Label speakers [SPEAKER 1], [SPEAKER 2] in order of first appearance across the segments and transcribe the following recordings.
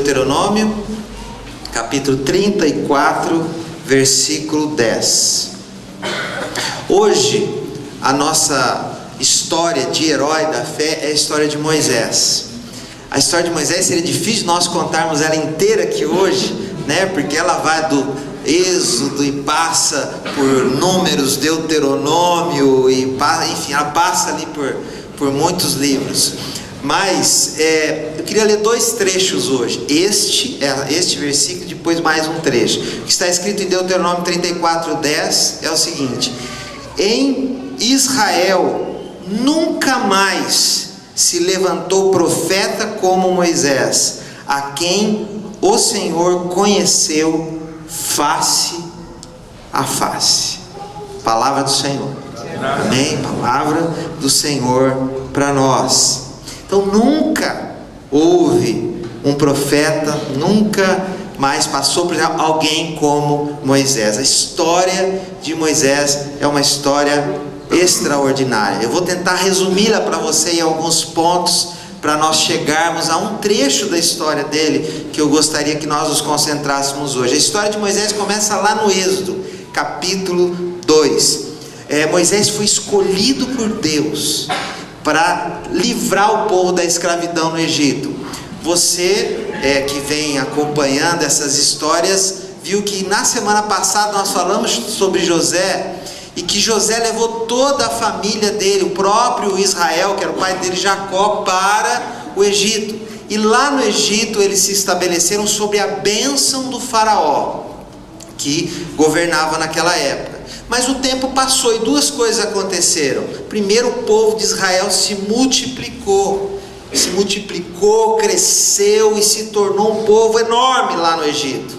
[SPEAKER 1] Deuteronômio, capítulo 34, versículo 10. Hoje, a nossa história de herói da fé é a história de Moisés. A história de Moisés seria difícil nós contarmos ela inteira aqui hoje, né? Porque ela vai do Êxodo e passa por Números, Deuteronômio, enfim, ela passa ali por muitos livros. Mas eu queria ler dois trechos hoje. Este versículo e depois mais um trecho. O que está escrito em Deuteronômio 34:10 é o seguinte: em Israel nunca mais se levantou profeta como Moisés, a quem o Senhor conheceu face a face. Palavra do Senhor. Amém? Palavra do Senhor para nós. Então nunca houve um profeta, nunca mais passou por alguém como Moisés. A história de Moisés é uma história extraordinária. Eu vou tentar resumi-la para você em alguns pontos, para nós chegarmos a um trecho da história dele que eu gostaria que nós nos concentrássemos hoje. A história de Moisés começa lá no Êxodo, capítulo 2. Moisés foi escolhido por Deus para livrar o povo da escravidão no Egito. Você que vem acompanhando essas histórias viu que na semana passada nós falamos sobre José, e que José levou toda a família dele, o próprio Israel, que era o pai dele, Jacó, para o Egito. E lá no Egito eles se estabeleceram sob a bênção do faraó, que governava naquela época. Mas o tempo passou e duas coisas aconteceram. Primeiro, o povo de Israel se multiplicou, cresceu e se tornou um povo enorme lá no Egito.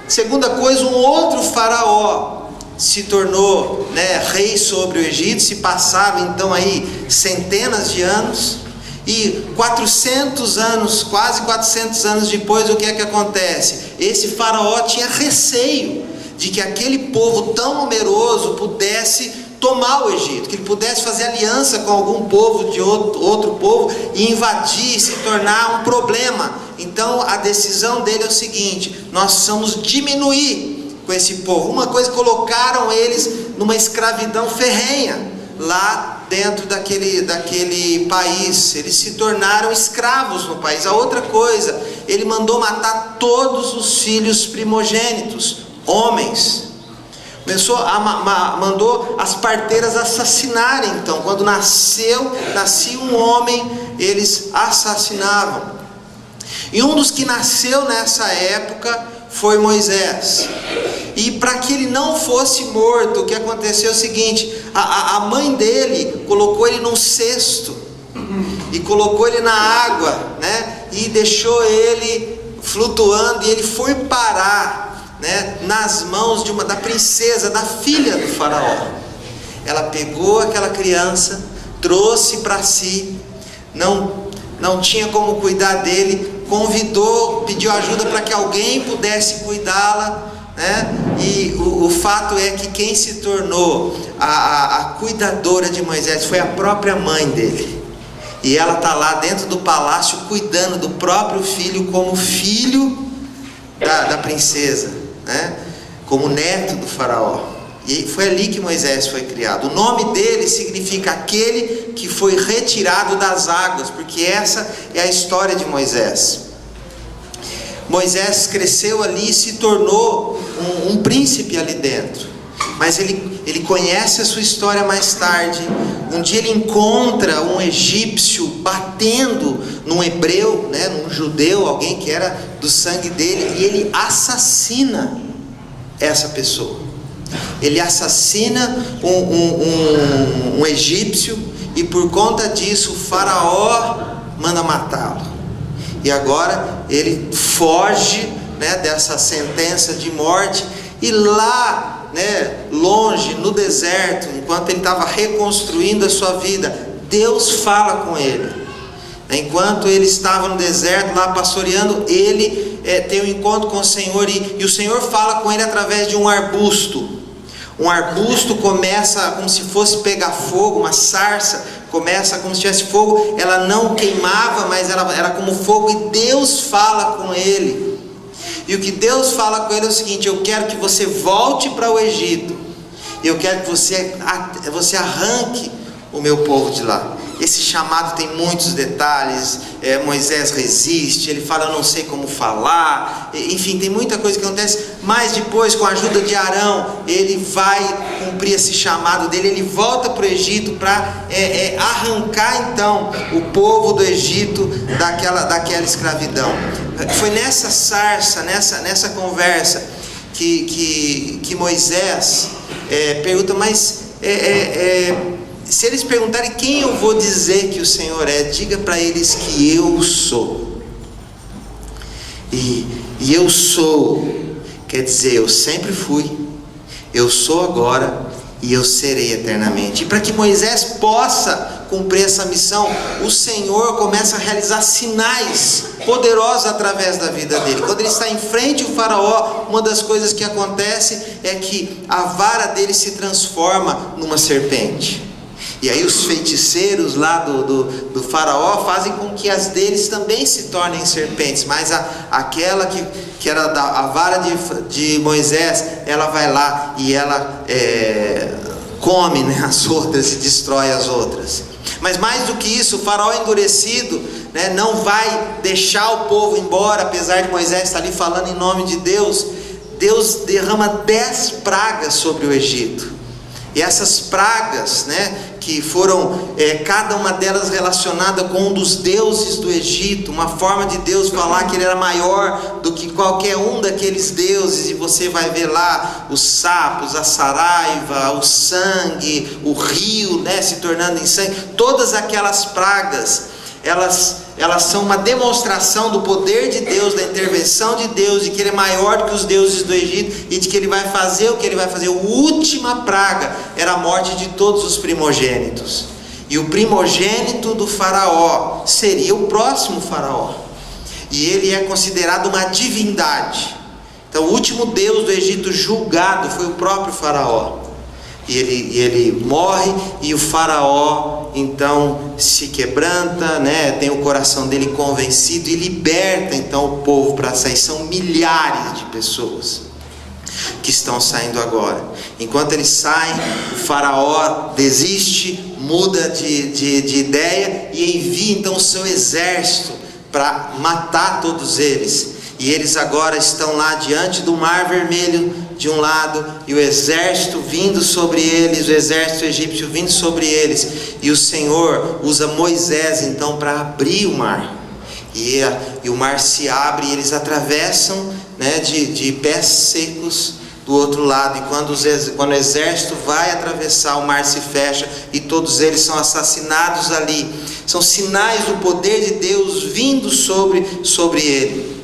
[SPEAKER 1] Segunda coisa, um outro faraó se tornou, rei sobre o Egito. Se passaram então aí centenas de anos, e 400 anos, quase 400 anos depois, o que é que acontece? Esse faraó tinha receio de que aquele povo tão numeroso pudesse tomar o Egito, que ele pudesse fazer aliança com algum povo de outro povo e invadir, se tornar um problema. Então a decisão dele é o seguinte: nós precisamos diminuir com esse povo. Uma coisa, colocaram eles numa escravidão ferrenha lá dentro daquele país. Eles se tornaram escravos no país. A outra coisa, ele mandou matar todos os filhos primogênitos, homens. Mandou as parteiras assassinarem. Então, quando nascia um homem, eles assassinavam. E um dos que nasceu nessa época foi Moisés. E para que ele não fosse morto, o que aconteceu é o seguinte: a mãe dele colocou ele num cesto e colocou ele na água, e deixou ele flutuando, e ele foi parar nas mãos da princesa, da filha do faraó. Ela pegou aquela criança, trouxe para si, não tinha como cuidar dele, convidou, pediu ajuda para que alguém pudesse cuidá-la, e o fato é que quem se tornou a cuidadora de Moisés foi a própria mãe dele. E ela está lá dentro do palácio cuidando do próprio filho, como filho da princesa, como neto do faraó. E foi ali que Moisés foi criado. O nome dele significa aquele que foi retirado das águas, porque essa é a história de Moisés. Moisés cresceu ali e se tornou um príncipe ali dentro. Mas ele conhece a sua história mais tarde. Um dia ele encontra um egípcio batendo num hebreu, num judeu, alguém que era do sangue dele, e ele assassina essa pessoa. Ele assassina um egípcio, e por conta disso o faraó manda matá-lo. E agora ele foge, dessa sentença de morte, e lá, longe no deserto, enquanto ele estava reconstruindo a sua vida, Deus fala com ele. Enquanto ele estava no deserto lá pastoreando, ele tem um encontro com o Senhor, e o Senhor fala com ele através de um arbusto. Um arbusto começa como se fosse pegar fogo, uma sarça começa como se tivesse fogo, ela não queimava, mas ela era como fogo, e Deus fala com ele. E o que Deus fala com ele é o seguinte: eu quero que você volte para o Egito, eu quero que você arranque o meu povo de lá. Esse chamado tem muitos detalhes. Moisés resiste, ele fala: eu não sei como falar, enfim, tem muita coisa que acontece. Mas depois, com a ajuda de Arão, ele vai cumprir esse chamado dele. Ele volta para o Egito para arrancar então o povo do Egito daquela escravidão. Foi nessa sarça, nessa conversa que Moisés pergunta: mas se eles perguntarem quem eu vou dizer que o Senhor é, diga para eles que eu sou. E eu sou, quer dizer, eu sempre fui, eu sou agora e eu serei eternamente. E para que Moisés possa cumprir essa missão, o Senhor começa a realizar sinais poderosos através da vida dele. Quando ele está em frente ao faraó, uma das coisas que acontece é que a vara dele se transforma numa serpente. E aí os feiticeiros lá do faraó fazem com que as deles também se tornem serpentes. Mas aquela que era a vara de Moisés, ela vai lá e ela come, né, as outras e destrói as outras. Mas mais do que isso, o faraó endurecido, né, não vai deixar o povo embora, apesar de Moisés estar ali falando em nome de Deus. Deus derrama 10 pragas sobre o Egito. E essas pragas, né, que foram cada uma delas relacionada com um dos deuses do Egito, uma forma de Deus falar que ele era maior do que qualquer um daqueles deuses. E você vai ver lá os sapos, a saraiva, o sangue, o rio, né, se tornando em sangue. Todas aquelas pragas, elas são uma demonstração do poder de Deus, da intervenção de Deus, de que ele é maior do que os deuses do Egito e de que ele vai fazer o que ele vai fazer. A última praga era a morte de todos os primogênitos. E o primogênito do faraó seria o próximo faraó. E ele é considerado uma divindade. Então o último deus do Egito julgado foi o próprio faraó. E ele morre, e o faraó então se quebranta, né? Tem o coração dele convencido e liberta então o povo para sair. São milhares de pessoas que estão saindo agora. Enquanto eles saem, o faraó desiste, muda de ideia e envia então o seu exército para matar todos eles. E eles agora estão lá diante do Mar Vermelho de um lado, e o exército vindo sobre eles, o exército egípcio vindo sobre eles. E o Senhor usa Moisés então para abrir o mar. E o mar se abre e eles atravessam, né, de pés secos do outro lado. E quando o exército vai atravessar, o mar se fecha e todos eles são assassinados ali. São sinais do poder de Deus vindo sobre ele.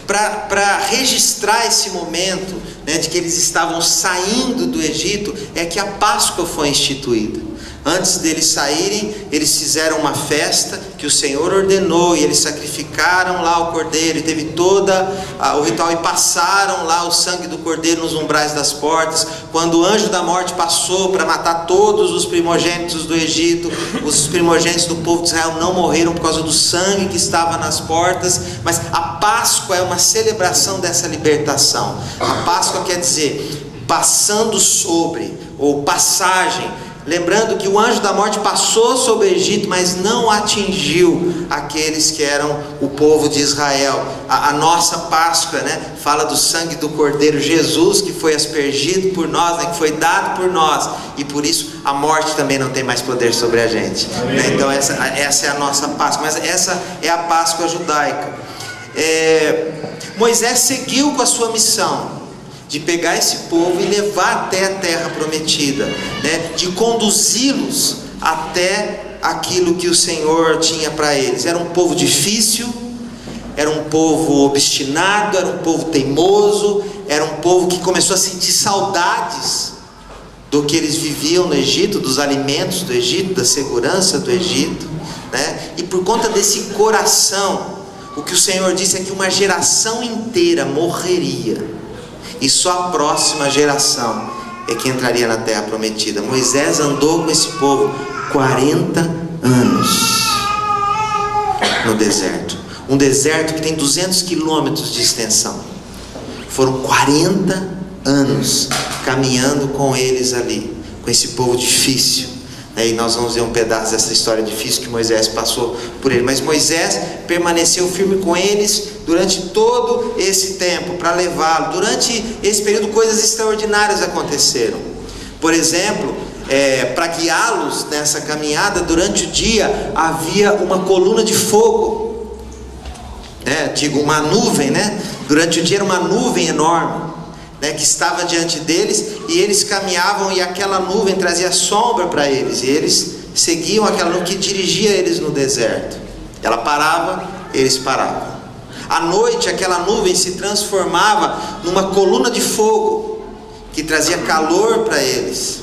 [SPEAKER 1] Para registrar esse momento, né, de que eles estavam saindo do Egito, é que a Páscoa foi instituída. Antes deles saírem, eles fizeram uma festa que o Senhor ordenou, e eles sacrificaram lá o cordeiro, e teve todo o ritual, e passaram lá o sangue do cordeiro nos umbrais das portas. Quando o anjo da morte passou para matar todos os primogênitos do Egito, os primogênitos do povo de Israel não morreram por causa do sangue que estava nas portas. Mas a Páscoa é uma celebração dessa libertação. A Páscoa quer dizer passando sobre, ou passagem. Lembrando que o anjo da morte passou sobre o Egito, mas não atingiu aqueles que eram o povo de Israel. A nossa Páscoa, né, fala do sangue do Cordeiro Jesus, que foi aspergido por nós, né, que foi dado por nós. E por isso a morte também não tem mais poder sobre a gente. Né? Então essa é a nossa Páscoa. Mas essa é a Páscoa judaica. Moisés seguiu com a sua missão de pegar esse povo e levar até a terra prometida, né? De conduzi-los até aquilo que o Senhor tinha para eles. Era um povo difícil, era um povo obstinado, era um povo teimoso, era um povo que começou a sentir saudades do que eles viviam no Egito, dos alimentos do Egito, da segurança do Egito, né? E por conta desse coração, o que o Senhor disse é que uma geração inteira morreria, e só a próxima geração é que entraria na terra prometida. Moisés andou com esse povo 40 anos no deserto. Um deserto que tem 200 quilômetros de extensão. Foram 40 anos caminhando com eles ali, com esse povo difícil. E nós vamos ver um pedaço dessa história difícil que Moisés passou por ele. Mas Moisés permaneceu firme com eles durante todo esse tempo, para levá-lo. Durante esse período, coisas extraordinárias aconteceram. Por exemplo, para guiá-los nessa caminhada, durante o dia havia uma coluna de fogo. Uma nuvem, durante o dia era uma nuvem enorme, que estava diante deles, e eles caminhavam, e aquela nuvem trazia sombra para eles, e eles seguiam aquela nuvem que dirigia eles no deserto. Ela parava, eles paravam. À noite, aquela nuvem se transformava numa coluna de fogo, que trazia calor para eles.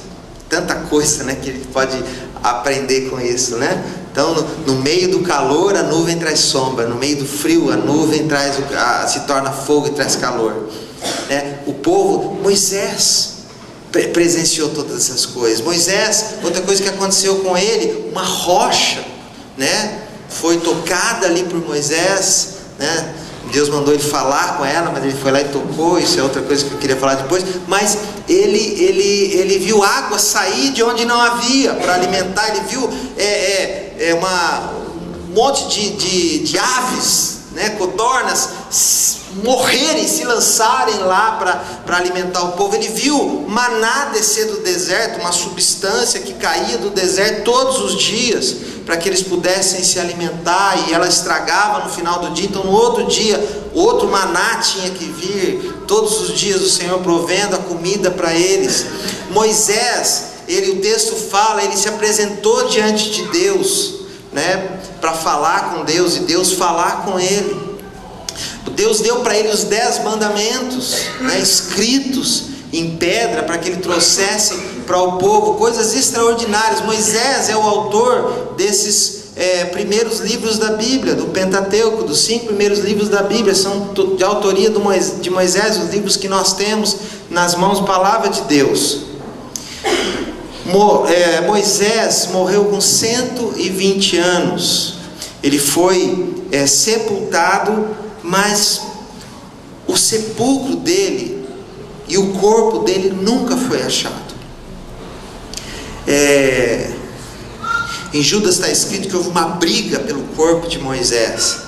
[SPEAKER 1] Tanta coisa, que ele pode aprender com isso, Então, no meio do calor, a nuvem traz sombra. No meio do frio, a nuvem se torna fogo e traz calor. O povo, Moisés presenciou todas essas coisas. Moisés, outra coisa que aconteceu com ele, uma rocha, foi tocada ali por Moisés, Deus mandou ele falar com ela, mas ele foi lá e tocou. Isso é outra coisa que eu queria falar depois. Mas ele viu água sair de onde não havia para alimentar. Ele viu um monte de aves, codornas, morrerem, se lançarem lá para alimentar o povo. Ele viu maná descer do deserto, uma substância que caía do deserto todos os dias, para que eles pudessem se alimentar, e ela estragava no final do dia. Então no outro dia, outro maná tinha que vir. Todos os dias o Senhor provendo a comida para eles. Moisés, o texto fala, ele se apresentou diante de Deus, para falar com Deus, e Deus falar com ele. Deus deu para ele os 10 mandamentos, escritos em pedra, para que ele trouxesse para o povo coisas extraordinárias. Moisés é o autor desses primeiros livros da Bíblia, do Pentateuco, dos 5 primeiros livros da Bíblia, são de autoria de Moisés, os livros que nós temos nas mãos, palavra de Deus. Moisés morreu com 120 anos, ele foi sepultado, mas o sepulcro dele e o corpo dele nunca foi achado. Em Judas está escrito que houve uma briga pelo corpo de Moisés.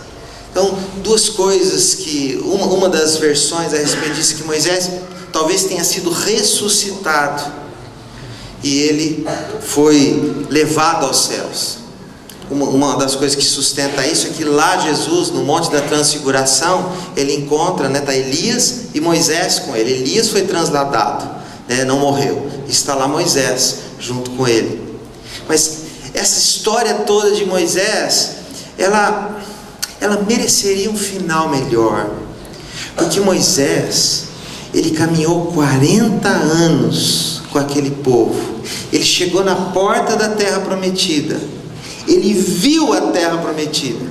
[SPEAKER 1] Então, duas coisas que, uma das versões a respeito disso, que Moisés talvez tenha sido ressuscitado, e ele foi levado aos céus. Uma das coisas que sustenta isso é que lá Jesus, no Monte da Transfiguração, ele encontra, está Elias e Moisés com ele. Elias foi transladado, não morreu. Está lá Moisés junto com ele. Mas essa história toda de Moisés, ela mereceria um final melhor, porque Moisés, ele caminhou 40 anos com aquele povo. Ele chegou na porta da terra prometida, ele viu a terra prometida,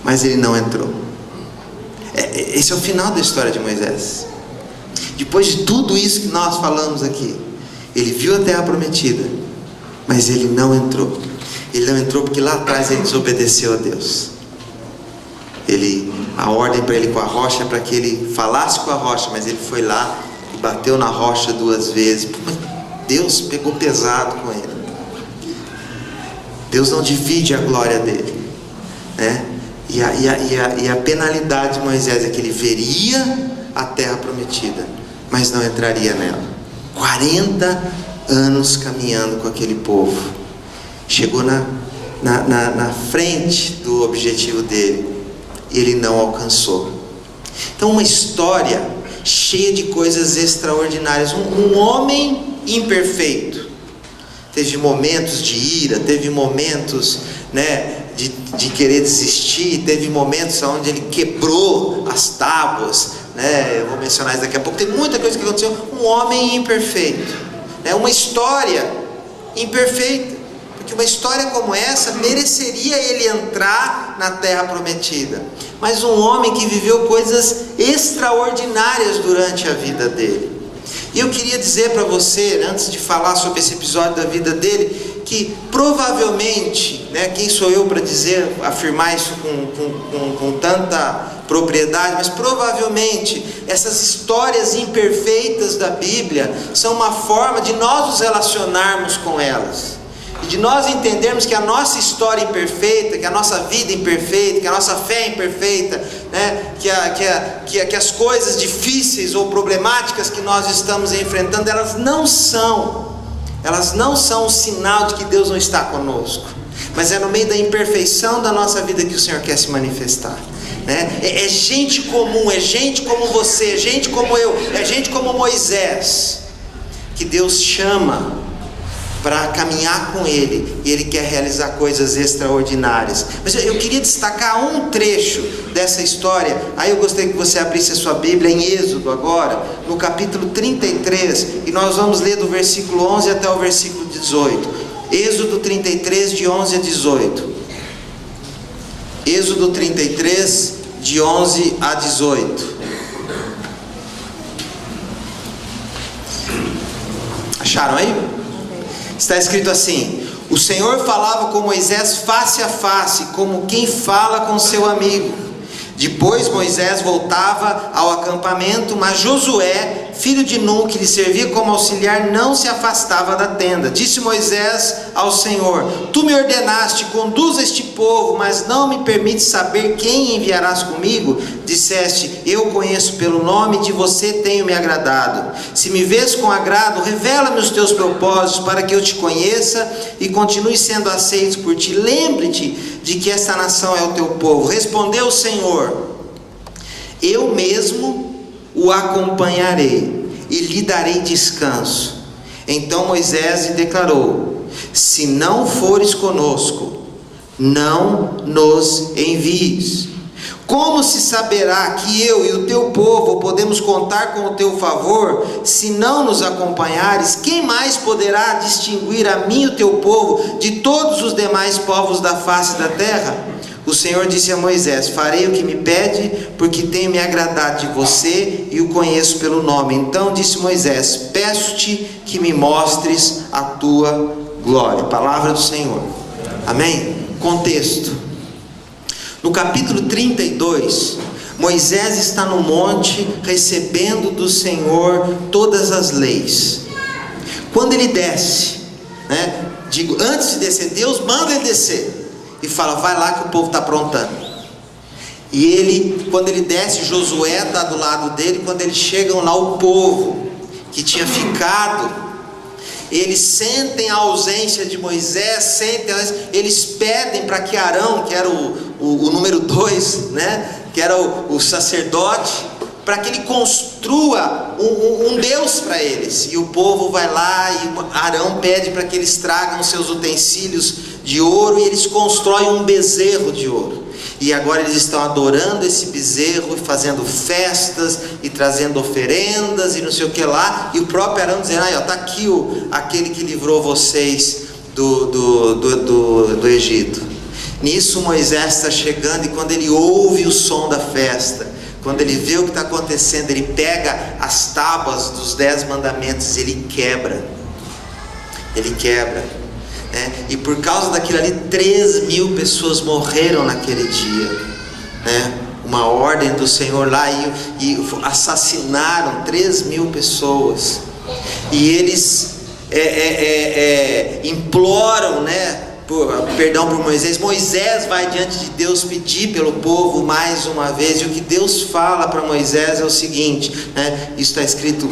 [SPEAKER 1] mas ele não entrou. Esse é o final da história de Moisés. Depois de tudo isso que nós falamos aqui, ele viu a terra prometida, mas ele não entrou. Ele não entrou porque lá atrás ele desobedeceu a Deus. A ordem para ele com a rocha é para que ele falasse com a rocha, mas ele foi lá e bateu na rocha 2 vezes. Deus pegou pesado com ele. Deus não divide a glória dele, E a penalidade de Moisés é que ele veria a terra prometida, mas não entraria nela. 40 anos caminhando com aquele povo. Chegou na frente do objetivo dele, e ele não alcançou. Então, uma história cheia de coisas extraordinárias. Um homem imperfeito. Teve momentos de ira, teve momentos de querer desistir, teve momentos onde ele quebrou as tábuas, eu vou mencionar isso daqui a pouco. Tem muita coisa que aconteceu. Um homem imperfeito, uma história imperfeita, porque uma história como essa mereceria ele entrar na terra prometida, mas um homem que viveu coisas extraordinárias durante a vida dele. E eu queria dizer para você, né, antes de falar sobre esse episódio da vida dele, que provavelmente, né, quem sou eu para dizer, afirmar isso com tanta propriedade, mas provavelmente essas histórias imperfeitas da Bíblia são uma forma de nós nos relacionarmos com elas, e de nós entendermos que a nossa história imperfeita, que a nossa vida imperfeita, que a nossa fé imperfeita, né, que as coisas difíceis ou problemáticas que nós estamos enfrentando, elas não são um sinal de que Deus não está conosco, mas é no meio da imperfeição da nossa vida que o Senhor quer se manifestar. É gente comum, é gente como você, é gente como eu, é gente como Moisés, que Deus chama para caminhar com Ele, e Ele quer realizar coisas extraordinárias. Mas eu queria destacar um trecho dessa história. Aí eu gostaria que você abrisse a sua Bíblia em Êxodo agora, no capítulo 33, e nós vamos ler do versículo 11 até o versículo 18. Êxodo 33, de 11 a 18. Êxodo 33, de 11 a 18. Acharam aí? Está escrito assim: o Senhor falava com Moisés face a face, como quem fala com seu amigo. Depois Moisés voltava ao acampamento, mas Josué, filho de Nun, que lhe servia como auxiliar, não se afastava da tenda. Disse Moisés ao Senhor: tu me ordenaste, conduza este povo, mas não me permites saber quem enviarás comigo? Disseste: eu conheço pelo nome, de você tenho me agradado. Se me vês com agrado, revela-me os teus propósitos, para que eu te conheça e continue sendo aceito por ti. Lembre-te de que esta nação é o teu povo. Respondeu o Senhor: eu mesmo o acompanharei e lhe darei descanso. Então Moisés lhe declarou: se não fores conosco, não nos envies. Como se saberá que eu e o teu povo podemos contar com o teu favor, se não nos acompanhares? Quem mais poderá distinguir a mim e o teu povo de todos os demais povos da face da terra? O Senhor disse a Moisés: farei o que me pede, porque tenho me agradado de você e o conheço pelo nome. Então disse Moisés: peço-te que me mostres a tua glória. Palavra do Senhor. Amém? Contexto. No capítulo 32, Moisés está no monte recebendo do Senhor todas as leis. Quando ele desce, antes de descer, Deus manda ele descer e fala: vai lá que o povo está aprontando. E ele, quando ele desce, Josué está do lado dele. Quando eles chegam lá, o povo que tinha ficado, eles sentem a ausência de Moisés, eles pedem para que Arão, que era o número 2, que era o sacerdote, para que ele construa um Deus para eles. E o povo vai lá e Arão pede para que eles tragam seus utensílios de ouro, e eles constroem um bezerro de ouro. E agora eles estão adorando esse bezerro e fazendo festas e trazendo oferendas e não sei o que lá. E o próprio Arão dizendo: está aqui aquele que livrou vocês do Egito. Nisso Moisés está chegando, e quando ele ouve o som da festa, quando ele vê o que está acontecendo, ele pega as tábuas dos 10 mandamentos e ele quebra. E por causa daquilo ali, 3.000 pessoas morreram naquele dia, uma ordem do Senhor lá, e assassinaram 3.000 pessoas. E eles imploram, perdão por Moisés. Moisés vai diante de Deus pedir pelo povo mais uma vez, e o que Deus fala para Moisés é o seguinte, isso está escrito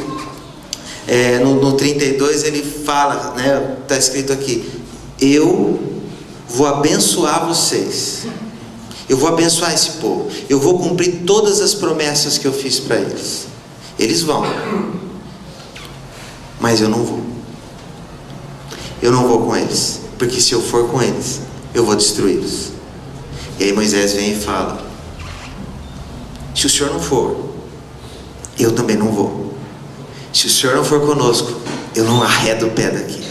[SPEAKER 1] no 32, ele fala, está escrito aqui: eu vou abençoar vocês, eu vou abençoar esse povo, eu vou cumprir todas as promessas que eu fiz para eles. Eles vão, mas eu não vou com eles, porque se eu for com eles, eu vou destruí-los. E aí Moisés vem e fala: se o Senhor não for, eu também não vou. Se o Senhor não for conosco, eu não arredo o pé daqui.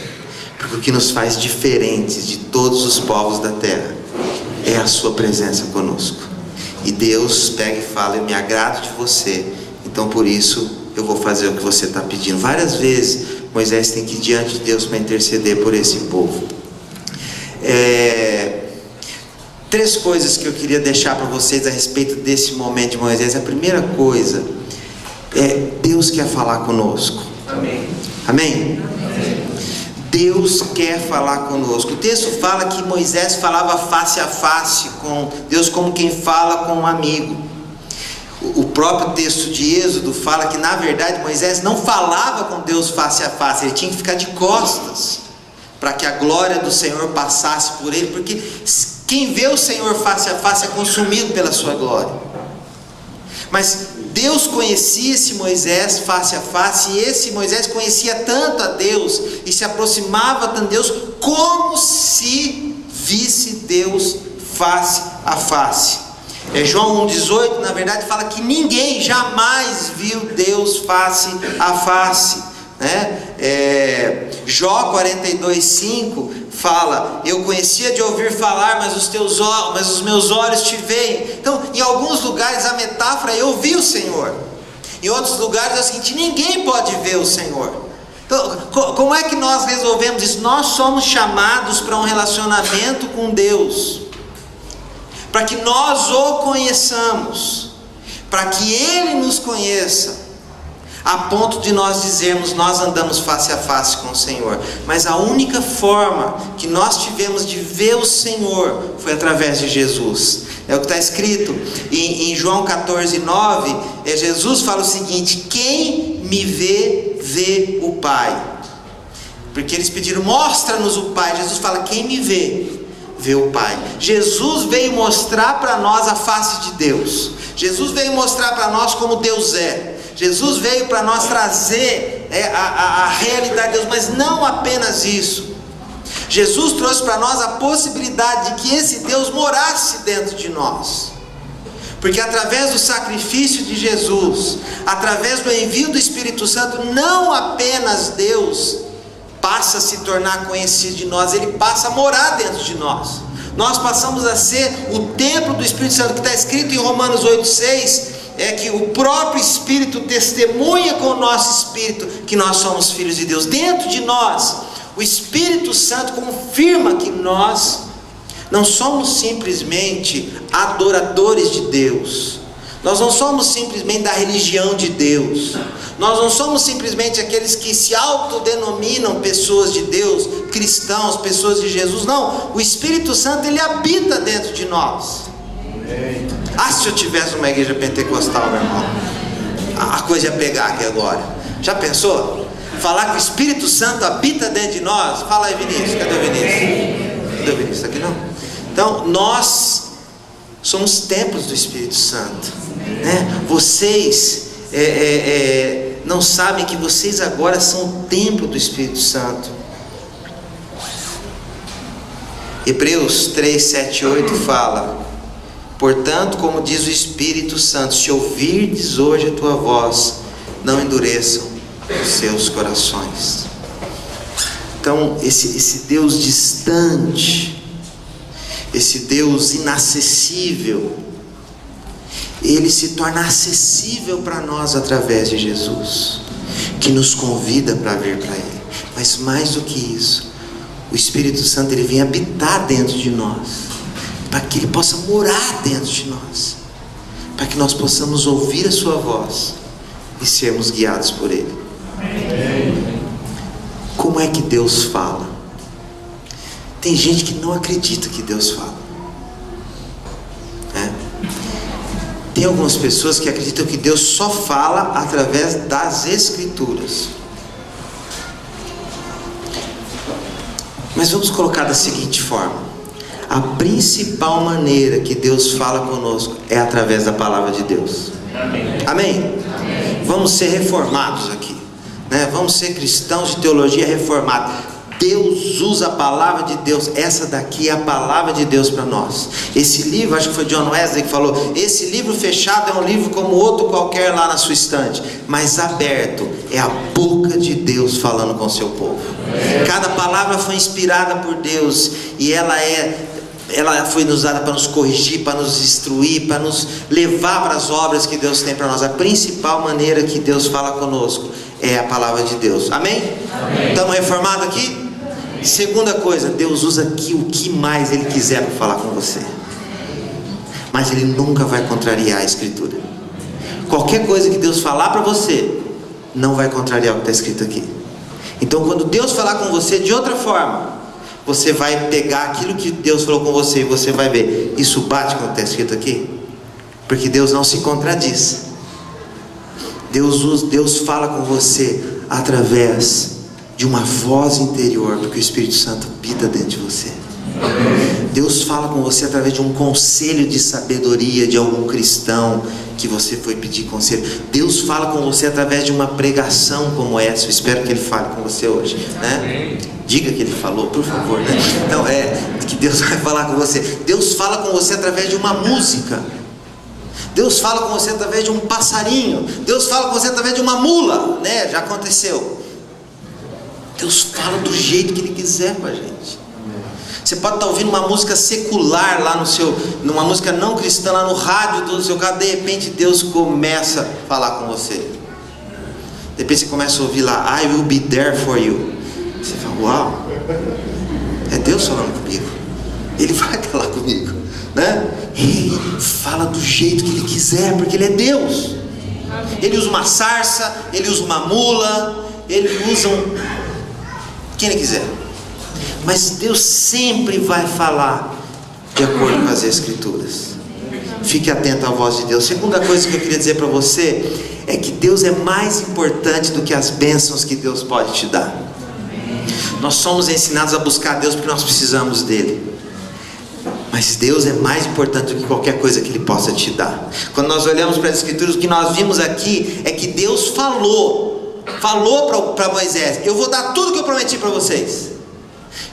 [SPEAKER 1] Porque o que nos faz diferentes de todos os povos da terra é a sua presença conosco. E Deus pega e fala: eu me agrado de você, então por isso eu vou fazer o que você está pedindo. Várias vezes Moisés tem que ir diante de Deus para interceder por esse povo. 3 coisas que eu queria deixar para vocês a respeito desse momento de Moisés. A primeira coisa é: Deus quer falar conosco.
[SPEAKER 2] Amém.
[SPEAKER 1] Amém? Deus quer falar conosco. O texto fala que Moisés falava face a face com Deus, como quem fala com um amigo. O próprio texto de Êxodo fala que, na verdade, Moisés não falava com Deus face a face, ele tinha que ficar de costas para que a glória do Senhor passasse por ele, porque quem vê o Senhor face a face é consumido pela sua glória. Mas Deus conhecia esse Moisés face a face, e esse Moisés conhecia tanto a Deus e se aproximava tanto de Deus, como se visse Deus face a face. João 1,18 na verdade fala que ninguém jamais viu Deus face a face, né? Jó 42,5 fala: eu conhecia de ouvir falar, mas os meus olhos te veem. Então, em alguns lugares a metáfora é: eu vi o Senhor. Em outros lugares é o seguinte: ninguém pode ver o Senhor. Então, como é que nós resolvemos isso? Nós somos chamados para um relacionamento com Deus, para que nós o conheçamos, para que Ele nos conheça, a ponto de nós dizermos: nós andamos face a face com o Senhor. Mas a única forma que nós tivemos de ver o Senhor foi através de Jesus. É o que está escrito em João 14,9. Jesus fala o seguinte: quem me vê, vê o Pai. Porque eles pediram: mostra-nos o Pai. Jesus fala: quem me vê, vê o Pai. Jesus veio mostrar para nós a face de Deus. Jesus veio mostrar para nós como Deus é. Jesus veio para nós trazer a realidade de Deus, mas não apenas isso. Jesus trouxe para nós a possibilidade de que esse Deus morasse dentro de nós, porque através do sacrifício de Jesus, através do envio do Espírito Santo, não apenas Deus passa a se tornar conhecido de nós, Ele passa a morar dentro de nós. Nós passamos a ser o templo do Espírito Santo, que está escrito em Romanos 8,6, é que o próprio Espírito testemunha com o nosso Espírito que nós somos filhos de Deus. Dentro de nós, o Espírito Santo confirma que nós não somos simplesmente adoradores de Deus, nós não somos simplesmente da religião de Deus, nós não somos simplesmente aqueles que se autodenominam pessoas de Deus, cristãos, pessoas de Jesus. Não, o Espírito Santo, Ele habita dentro de nós. Se eu tivesse uma igreja pentecostal, meu irmão, a coisa ia pegar aqui agora. Já pensou? Falar que o Espírito Santo habita dentro de nós? Fala aí, Vinícius. Cadê o Vinícius? Cadê o Vinícius? Está aqui não? Então, nós somos templos do Espírito Santo, né? Vocês não sabem que vocês agora são o templo do Espírito Santo. Hebreus 3, 7, 8 fala: portanto, como diz o Espírito Santo, se ouvirdes hoje a tua voz, não endureçam os seus corações. Então, esse Deus distante, esse Deus inacessível, Ele se torna acessível para nós através de Jesus, que nos convida para vir para Ele. Mas mais do que isso, o Espírito Santo, Ele vem habitar dentro de nós, para que Ele possa morar dentro de nós, para que nós possamos ouvir a sua voz e sermos guiados por Ele. Amém. Como é que Deus fala? Tem gente que não acredita que Deus fala, Tem algumas pessoas que acreditam que Deus só fala através das Escrituras. Mas vamos colocar da seguinte forma: a principal maneira que Deus fala conosco é através da palavra de Deus. Amém? Amém? Vamos ser reformados aqui, né? Vamos ser cristãos de teologia reformada. Deus usa a palavra de Deus. Essa daqui é a palavra de Deus para nós. Esse livro, acho que foi John Wesley que falou: esse livro fechado é um livro como outro qualquer lá na sua estante, mas aberto é a boca de Deus falando com o seu povo. Cada palavra foi inspirada por Deus e ela é ela foi usada para nos corrigir, para nos instruir, para nos levar para as obras que Deus tem para nós. A principal maneira que Deus fala conosco é a palavra de Deus. Amém?
[SPEAKER 2] Amém.
[SPEAKER 1] Estamos reformados aqui? Segunda coisa, Deus usa aqui o que mais Ele quiser para falar com você, mas Ele nunca vai contrariar a Escritura. Qualquer coisa que Deus falar para você não vai contrariar o que está escrito aqui. Então, quando Deus falar com você de outra forma, você vai pegar aquilo que Deus falou com você e você vai ver, isso bate com o que está escrito aqui? Porque Deus não se contradiz. Deus fala com você através de uma voz interior, porque o Espírito Santo habita dentro de você. Deus fala com você através de um conselho de sabedoria de algum cristão que você foi pedir conselho. Deus fala com você através de uma pregação como essa. Eu espero que Ele fale com você hoje, né? Diga que Ele falou, por favor, né? Então, que Deus vai falar com você. Deus fala com você através de uma música. Deus fala com você através de um passarinho. Deus fala com você através de uma mula, né? Já aconteceu. Deus fala do jeito que Ele quiser com a gente. Você pode estar ouvindo uma música secular lá numa música não cristã, lá no rádio do seu carro, de repente Deus começa a falar com você. De repente você começa a ouvir lá, I will be there for you. Você fala, uau, é Deus falando comigo. Ele vai estar lá comigo, né? Ele fala do jeito que Ele quiser, porque Ele é Deus. Ele usa uma sarça, Ele usa uma mula, Ele usa quem Ele quiser. Mas Deus sempre vai falar de acordo com as Escrituras. Fique atento à voz de Deus. Segunda coisa que eu queria dizer para você é que Deus é mais importante do que as bênçãos que Deus pode te dar. Nós somos ensinados a buscar Deus porque nós precisamos dEle. Mas Deus é mais importante do que qualquer coisa que Ele possa te dar. Quando nós olhamos para as Escrituras, o que nós vimos aqui é que Deus falou para Moisés: eu vou dar tudo que eu prometi para vocês.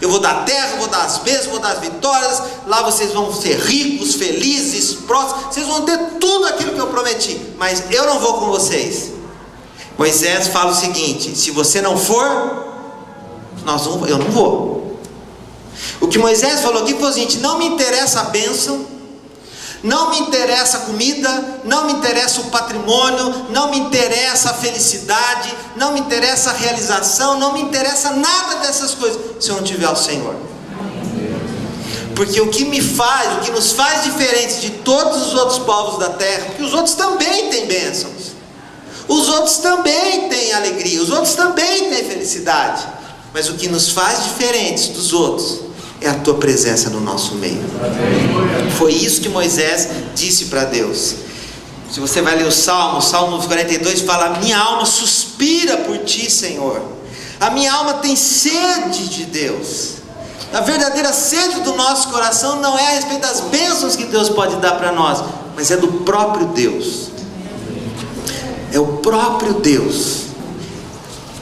[SPEAKER 1] Eu vou dar terra, vou dar as bênçãos, vou dar as vitórias. Lá vocês vão ser ricos, felizes, prósperos. Vocês vão ter tudo aquilo que eu prometi. Mas eu não vou com vocês. Moisés fala o seguinte: se você não for, eu não vou. O que Moisés falou aqui foi o seguinte: não me interessa a bênção, não me interessa a comida, não me interessa o patrimônio, não me interessa a felicidade, não me interessa a realização, não me interessa nada dessas coisas, se eu não tiver o Senhor. Porque o que nos faz diferentes de todos os outros povos da terra, porque os outros também têm bênçãos, os outros também têm alegria, os outros também têm felicidade, mas o que nos faz diferentes dos outros é a tua presença no nosso meio. Foi isso que Moisés disse para Deus. Se você vai ler o Salmo 42 fala: a minha alma suspira por ti, Senhor. A minha alma tem sede de Deus. A verdadeira sede do nosso coração não é a respeito das bênçãos que Deus pode dar para nós, mas é do próprio Deus. É o próprio Deus.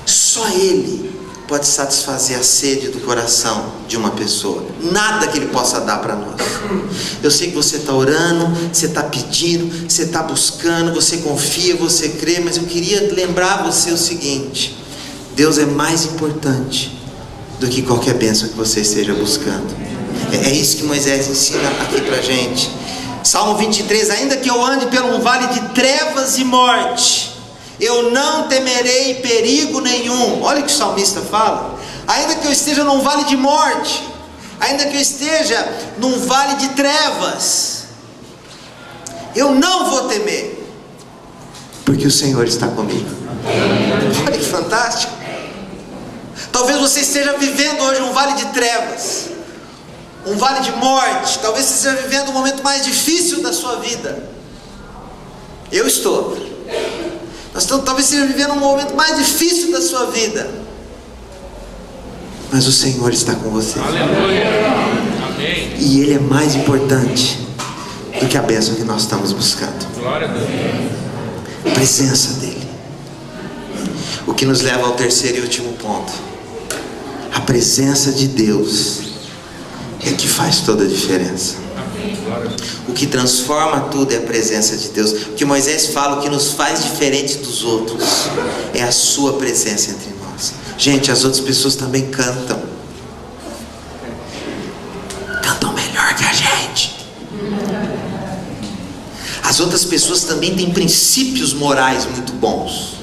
[SPEAKER 1] Só Ele pode satisfazer a sede do coração de uma pessoa. Nada que Ele possa dar para nós. Eu sei que você está orando, você está pedindo, você está buscando, você confia, você crê, mas eu queria lembrar você o seguinte: Deus é mais importante do que qualquer bênção que você esteja buscando. É isso que Moisés ensina aqui para a gente. Salmo 23: ainda que eu ande pelo vale de trevas e morte, eu não temerei perigo nenhum. Olha o que o salmista fala. Ainda que eu esteja num vale de morte, ainda que eu esteja num vale de trevas, eu não vou temer, porque o Senhor está comigo. Olha que fantástico. Talvez você esteja vivendo hoje um vale de trevas, um vale de morte. Talvez você esteja vivendo o momento mais difícil da sua vida. Eu estou. Talvez esteja vivendo um momento mais difícil da sua vida, mas o Senhor está com você.
[SPEAKER 2] Aleluia. Amém.
[SPEAKER 1] E Ele é mais importante do que a bênção que nós estamos buscando.
[SPEAKER 2] Glória a Deus.
[SPEAKER 1] A presença dEle. O que nos leva ao terceiro e último ponto. A presença de Deus é que faz toda a diferença. O que transforma tudo é a presença de Deus. O que Moisés fala, o que nos faz diferente dos outros é a sua presença entre nós. Gente, as outras pessoas também cantam melhor que a As outras pessoas também têm princípios morais muito bons.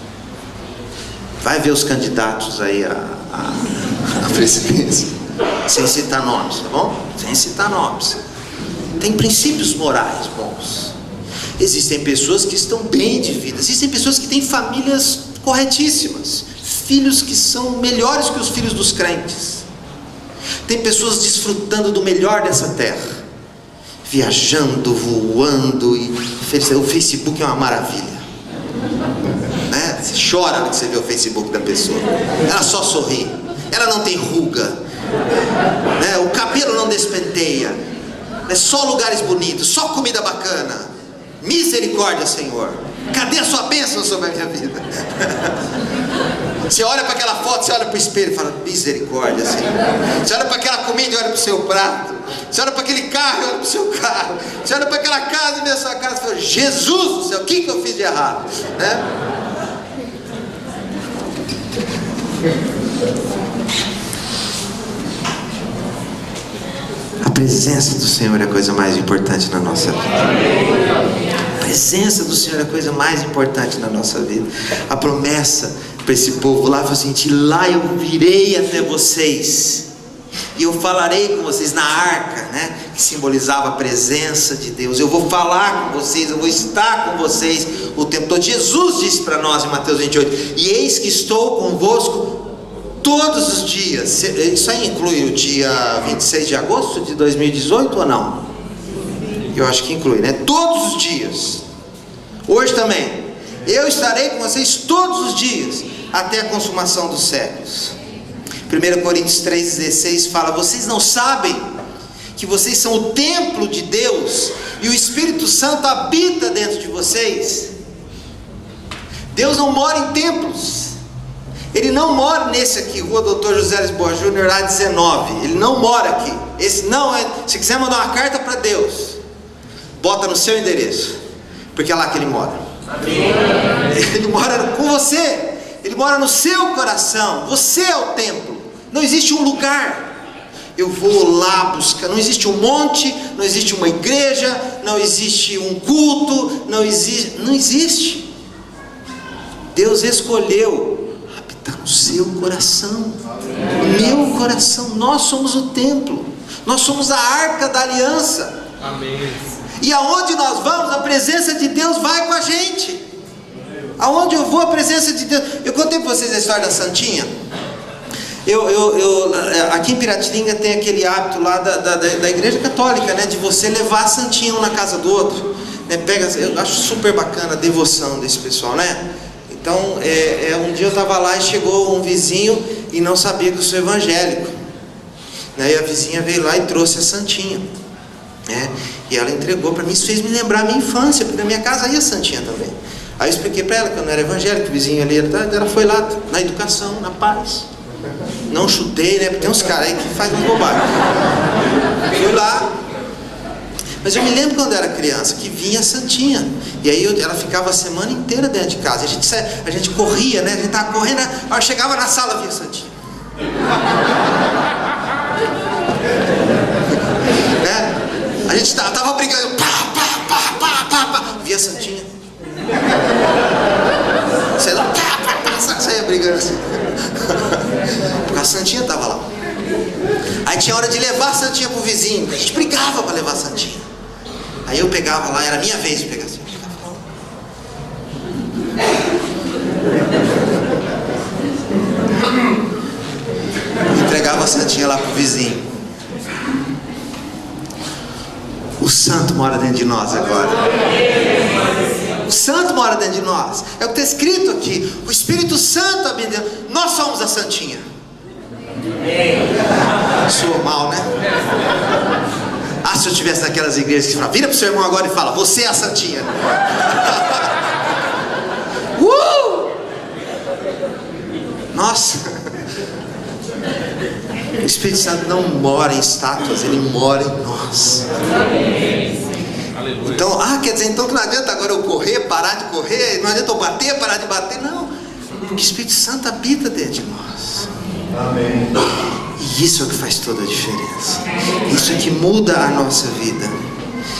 [SPEAKER 1] Vai ver os candidatos aí à presidência, sem citar nomes, tá bom? Sem citar nomes. Tem princípios morais bons. Existem pessoas que estão bem de vida. Existem pessoas que têm famílias corretíssimas, filhos que são melhores que os filhos dos crentes. Tem pessoas desfrutando do melhor dessa terra, viajando, voando, e o Facebook é uma maravilha, né? Você chora quando você vê o Facebook da pessoa. Ela só sorri, ela não tem ruga, né? O cabelo não despenteia, é só lugares bonitos, só comida bacana. Misericórdia, Senhor, cadê a sua bênção sobre a minha vida? Você olha para aquela foto, você olha para o espelho e fala: misericórdia, Senhor. Você olha para aquela comida e olha para o seu prato. Você olha para aquele carro e olha para o seu carro. Você olha para aquela casa e vê a sua casa e fala: Jesus do céu, o que eu fiz de errado? Né? A presença do Senhor é a coisa mais importante na nossa vida. A presença do Senhor é a coisa mais importante na nossa vida. A promessa para esse povo lá foi assim: lá eu virei até vocês e eu falarei com vocês na arca, né, que simbolizava a presença de Deus. Eu vou falar com vocês, eu vou estar com vocês o tempo todo. Jesus disse para nós em Mateus 28: e eis que estou convosco todos os dias. Isso aí inclui o dia 26 de agosto de 2018 ou não? Eu acho que inclui, né? Todos os dias. Hoje também. Eu estarei com vocês todos os dias, até a consumação dos séculos. 1 Coríntios 3,16 fala: vocês não sabem que vocês são o templo de Deus e o Espírito Santo habita dentro de vocês? Deus não mora em templos. Ele não mora nesse aqui, Rua Dr. José Lisboa Júnior, A19. Ele não mora aqui. Esse não é. Se quiser mandar uma carta para Deus, bota no seu endereço, porque é lá que Ele mora. Ele mora com você. Ele mora no seu coração. Você é o templo. Não existe um lugar. Eu vou lá buscar. Não existe um monte, não existe uma igreja, não existe um culto, não existe. Deus escolheu habitar no seu coração, no meu coração. Nós somos o templo. Nós somos a arca da aliança.
[SPEAKER 2] Amém.
[SPEAKER 1] E aonde nós vamos, a presença de Deus vai com a gente. Aonde eu vou, a presença de Deus. Eu contei para vocês a história da Santinha. Aqui em Piratininga tem aquele hábito lá da igreja católica, né, de você levar a Santinha um na casa do outro, né? Eu acho super bacana a devoção desse pessoal, né? Então, um dia eu estava lá e chegou um vizinho e não sabia que eu sou evangélico, né? E a vizinha veio lá e trouxe a Santinha, né? E ela entregou para mim. Isso fez me lembrar a minha infância, porque na minha casa ia a Santinha também. Aí eu expliquei para ela que eu não era evangélico, o vizinho ali, ela foi lá na educação, na paz. Não chutei, né? Porque tem uns caras aí que fazem uma bobagem. Fui lá. Mas eu me lembro quando eu era criança, que vinha a Santinha. E aí ela ficava a semana inteira dentro de casa. A gente corria, né? A gente tava correndo, aí chegava na sala, via a Santinha. Né? A gente tava brigando, via a Santinha. Saia brigando assim. Porque a Santinha estava lá. Aí tinha hora de levar a Santinha pro vizinho. A gente brigava para levar a Santinha. Aí eu pegava lá, era a minha vez de pegar a Santinha. Entregava a Santinha lá pro vizinho. O santo mora dentro de nós agora. O santo mora dentro de nós. É o que está escrito aqui. O Espírito Santo habita dentro. Nós somos a Santinha. Sou mal, né? Ah, se eu estivesse naquelas igrejas que falam, vira pro seu irmão agora e fala: você é a Santinha. Nossa. O Espírito Santo não mora em estátuas, ele mora em nós. Então, quer dizer então que não adianta agora eu correr, parar de correr, não adianta eu bater, parar de bater, não. O Espírito Santo habita dentro de nós. Amém. E isso é o que faz toda a diferença. Isso é que muda a nossa vida.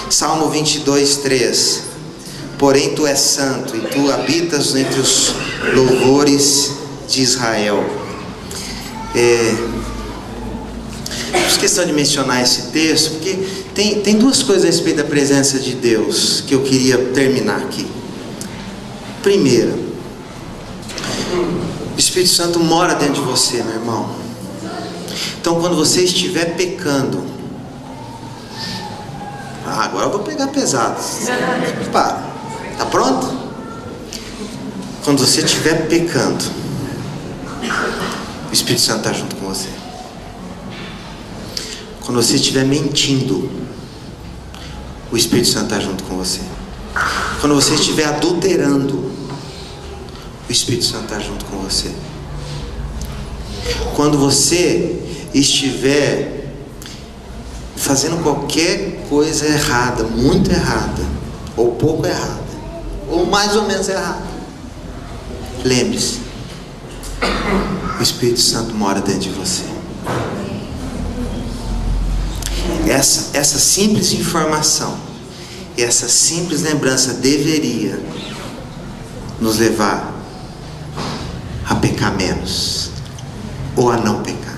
[SPEAKER 1] Salmo 22:3. porém tu és santo e tu habitas entre os louvores de Israel. Fiz questão de mencionar esse texto porque tem duas coisas a respeito da presença de Deus que eu queria terminar aqui. Primeira, o Espírito Santo mora dentro de você, meu irmão. Então quando você estiver pecando, agora eu vou pegar pesado. Para, tá pronto? Quando você estiver pecando, o Espírito Santo está junto com você. Quando você estiver mentindo, o Espírito Santo está junto com você. Quando você estiver adulterando, o Espírito Santo está junto com você. Quando você estiver fazendo qualquer coisa errada, muito errada, ou pouco errada, ou mais ou menos errada, lembre-se, o Espírito Santo mora dentro de você. Essa simples informação, essa simples lembrança deveria nos levar a pecar menos, ou a não pecar.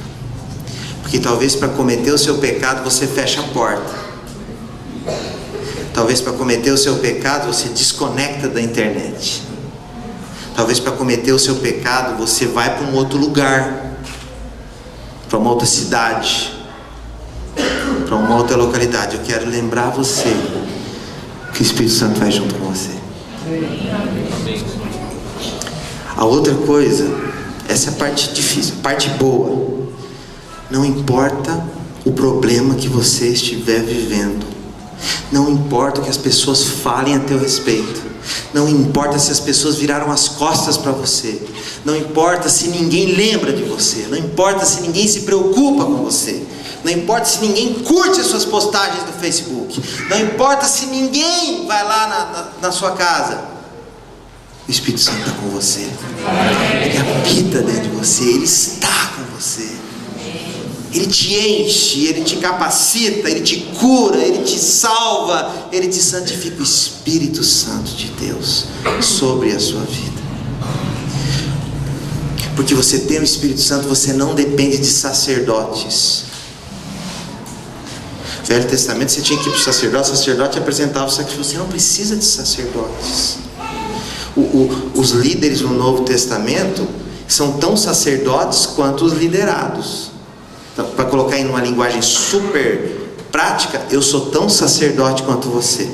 [SPEAKER 1] Porque talvez para cometer o seu pecado você fecha a porta. Talvez para cometer o seu pecado você desconecta da internet. Talvez para cometer o seu pecado você vai para um outro lugar, para uma outra cidade, para uma outra localidade. Eu quero lembrar você que o Espírito Santo vai junto com você. A outra coisa, essa é a parte difícil, a parte boa. Não importa o problema que você estiver vivendo, não importa o que as pessoas falem a teu respeito, não importa se as pessoas viraram as costas para você, não importa se ninguém lembra de você, não importa se ninguém se preocupa com você, não importa se ninguém curte as suas postagens no Facebook, não importa se ninguém vai lá na sua casa, o Espírito Santo está com você. Ele habita dentro de você, Ele está com você. Ele te enche, Ele te capacita, Ele te cura, Ele te salva, Ele te santifica. O Espírito Santo de Deus sobre a sua vida. Porque você tem o Espírito Santo, você não depende de sacerdotes. No Velho Testamento você tinha que ir para o sacerdote apresentava o sacrifício. Você não precisa de sacerdotes. Os líderes no Novo Testamento são tão sacerdotes quanto os liderados. Então, para colocar em uma linguagem super prática, eu sou tão sacerdote quanto você.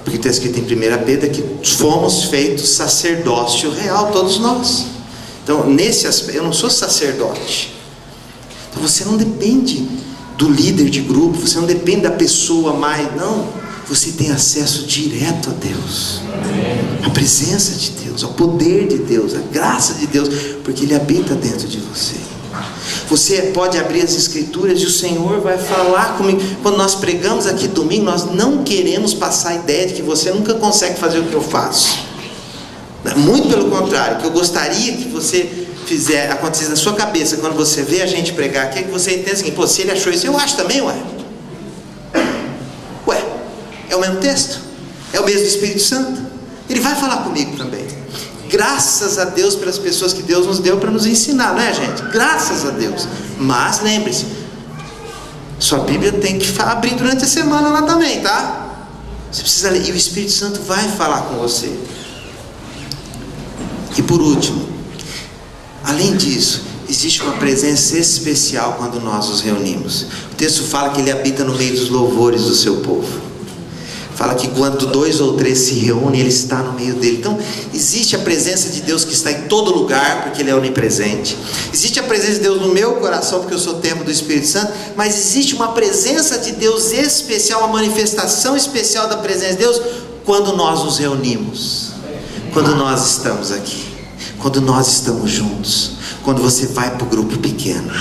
[SPEAKER 1] Porque está escrito em 1 Pedro que fomos feitos sacerdócio real, todos nós. Então, nesse aspecto, eu não sou sacerdote. Então, você não depende do líder de grupo, você não depende da pessoa mais, não. Você tem acesso direto a Deus, a presença de Deus, ao poder de Deus, a graça de Deus, porque Ele habita dentro de você. Você pode abrir as Escrituras e o Senhor vai falar comigo. Quando nós pregamos aqui domingo, nós não queremos passar a ideia de que você nunca consegue fazer o que eu faço. Muito pelo contrário, o que eu gostaria que você acontecesse na sua cabeça quando você vê a gente pregar aqui, é que você entenda o seguinte: pô, se ele achou isso, eu acho também, é o mesmo texto, é o mesmo Espírito Santo, Ele vai falar comigo também. Graças a Deus pelas pessoas que Deus nos deu para nos ensinar, não é, gente? Graças a Deus. Mas lembre-se, sua Bíblia tem que abrir durante a semana lá também, tá? Você precisa ler, e o Espírito Santo vai falar com você. E por último, além disso, existe uma presença especial quando nós nos reunimos. O texto fala que Ele habita no meio dos louvores do seu povo. Fala que quando 2 ou 3 se reúnem, Ele está no meio dele. Então, existe a presença de Deus que está em todo lugar, porque Ele é onipresente. Existe a presença de Deus no meu coração, porque eu sou templo do Espírito Santo. Mas existe uma presença de Deus especial, uma manifestação especial da presença de Deus, quando nós nos reunimos. Quando nós estamos aqui. Quando nós estamos juntos. Quando você vai para o grupo pequeno.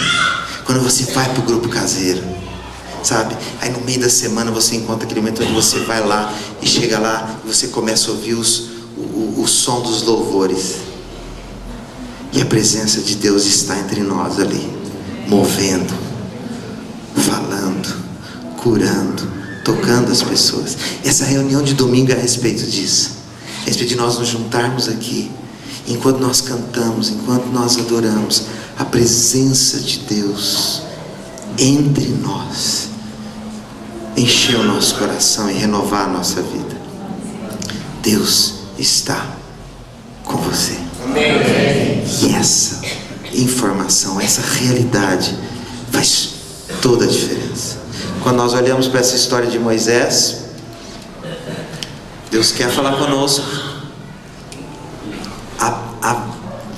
[SPEAKER 1] Quando você vai para o grupo caseiro. Sabe? Aí no meio da semana você encontra aquele momento onde você vai lá e chega lá e você começa a ouvir o som dos louvores. E a presença de Deus está entre nós ali, movendo, falando, curando, tocando as pessoas. Essa reunião de domingo é a respeito disso, a respeito de nós nos juntarmos aqui, enquanto nós cantamos, enquanto nós adoramos, a presença de Deus entre nós encher o nosso coração e renovar a nossa vida. Deus está com você. Amém. E essa informação, essa realidade faz toda a diferença. Quando nós olhamos para essa história de Moisés, Deus quer falar conosco. A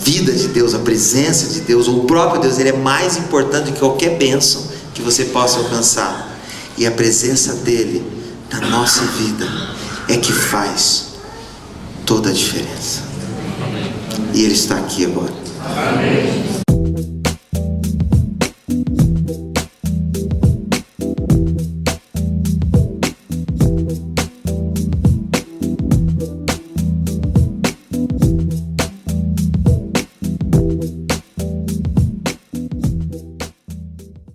[SPEAKER 1] vida de Deus, a presença de Deus, o próprio Deus, Ele é mais importante do que qualquer bênção que você possa alcançar. E a presença dEle na nossa vida é que faz toda a diferença. E Ele está aqui agora. Amém.